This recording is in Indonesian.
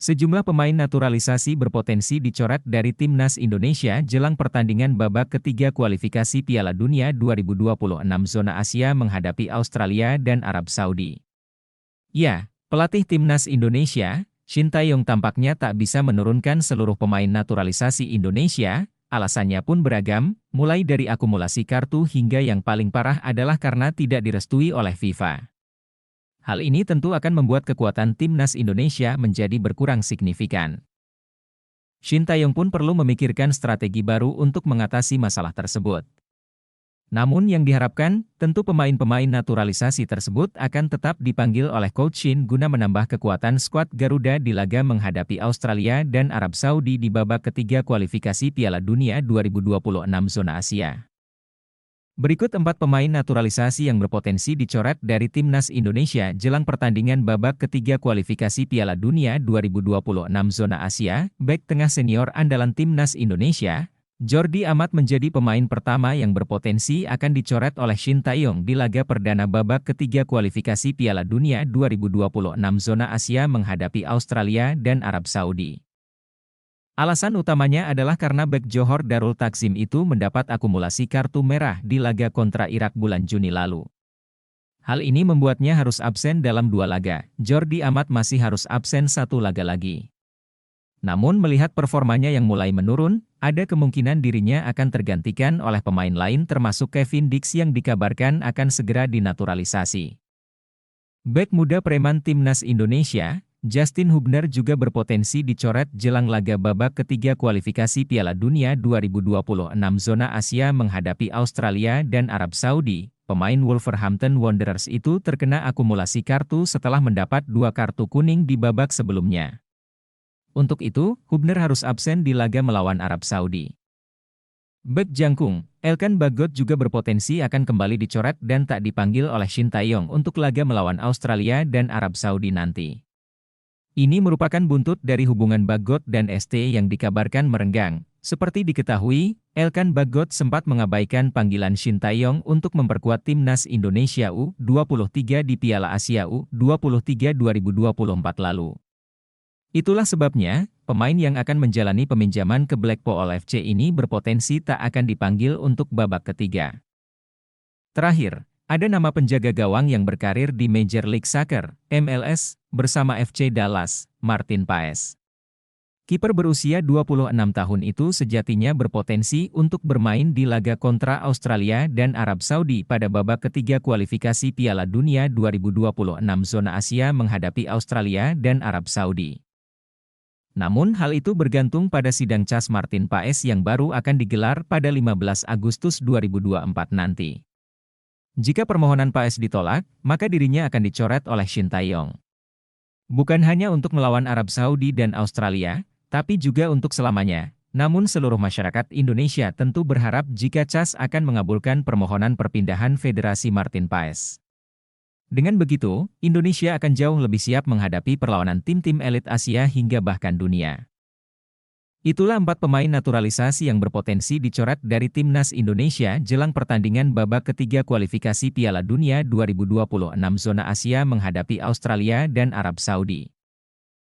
Sejumlah pemain naturalisasi berpotensi dicoret dari timnas Indonesia jelang pertandingan babak ketiga kualifikasi Piala Dunia 2026 zona Asia menghadapi Australia dan Arab Saudi. Ya, pelatih timnas Indonesia, Shin Tae-yong tampaknya tak bisa menurunkan seluruh pemain naturalisasi Indonesia, alasannya pun beragam, mulai dari akumulasi kartu hingga yang paling parah adalah karena tidak direstui oleh FIFA. Hal ini tentu akan membuat kekuatan timnas Indonesia menjadi berkurang signifikan. Shin Tae-yong pun perlu memikirkan strategi baru untuk mengatasi masalah tersebut. Namun yang diharapkan, tentu pemain-pemain naturalisasi tersebut akan tetap dipanggil oleh Coach Shin guna menambah kekuatan skuad Garuda di laga menghadapi Australia dan Arab Saudi di babak ketiga kualifikasi Piala Dunia 2026 zona Asia. Berikut 4 pemain naturalisasi yang berpotensi dicoret dari timnas Indonesia jelang pertandingan babak ketiga kualifikasi Piala Dunia 2026 zona Asia. Bek tengah senior andalan timnas Indonesia, Jordi Amat menjadi pemain pertama yang berpotensi akan dicoret oleh Shin Tae-yong di laga perdana babak ketiga kualifikasi Piala Dunia 2026 zona Asia menghadapi Australia dan Arab Saudi. Alasan utamanya adalah karena bek Johor Darul Takzim itu mendapat akumulasi kartu merah di laga kontra Irak bulan Juni lalu. Hal ini membuatnya harus absen dalam 2 laga. Jordi Amat masih harus absen 1 laga lagi. Namun melihat performanya yang mulai menurun, ada kemungkinan dirinya akan tergantikan oleh pemain lain termasuk Kevin Dix yang dikabarkan akan segera dinaturalisasi. Bek muda preman timnas Indonesia, Justin Hubner juga berpotensi dicoret jelang laga babak ketiga kualifikasi Piala Dunia 2026 zona Asia menghadapi Australia dan Arab Saudi. Pemain Wolverhampton Wanderers itu terkena akumulasi kartu setelah mendapat 2 kartu kuning di babak sebelumnya. Untuk itu, Hubner harus absen di laga melawan Arab Saudi. Bek jangkung, Elkan Bagot juga berpotensi akan kembali dicoret dan tak dipanggil oleh Shin Tae-yong untuk laga melawan Australia dan Arab Saudi nanti. Ini merupakan buntut dari hubungan Bagot dan ST yang dikabarkan merenggang. Seperti diketahui, Elkan Bagot sempat mengabaikan panggilan Shin Tae-yong untuk memperkuat timnas Indonesia U23 di Piala Asia U23 2024 lalu. Itulah sebabnya, pemain yang akan menjalani peminjaman ke Blackpool FC ini berpotensi tak akan dipanggil untuk babak ketiga. Terakhir, ada nama penjaga gawang yang berkarir di Major League Soccer, MLS, bersama FC Dallas, Martin Paes. Kiper berusia 26 tahun itu sejatinya berpotensi untuk bermain di laga kontra Australia dan Arab Saudi pada babak ketiga kualifikasi Piala Dunia 2026 zona Asia menghadapi Australia dan Arab Saudi. Namun hal itu bergantung pada sidang cas Martin Paes yang baru akan digelar pada 15 Agustus 2024 nanti. Jika permohonan Paes ditolak, maka dirinya akan dicoret oleh Shin Tae-yong. Bukan hanya untuk melawan Arab Saudi dan Australia, tapi juga untuk selamanya. Namun seluruh masyarakat Indonesia tentu berharap jika CAS akan mengabulkan permohonan perpindahan Federasi Martin Paes. Dengan begitu, Indonesia akan jauh lebih siap menghadapi perlawanan tim-tim elit Asia hingga bahkan dunia. Itulah 4 pemain naturalisasi yang berpotensi dicoret dari timnas Indonesia jelang pertandingan babak ketiga kualifikasi Piala Dunia 2026 zona Asia menghadapi Australia dan Arab Saudi.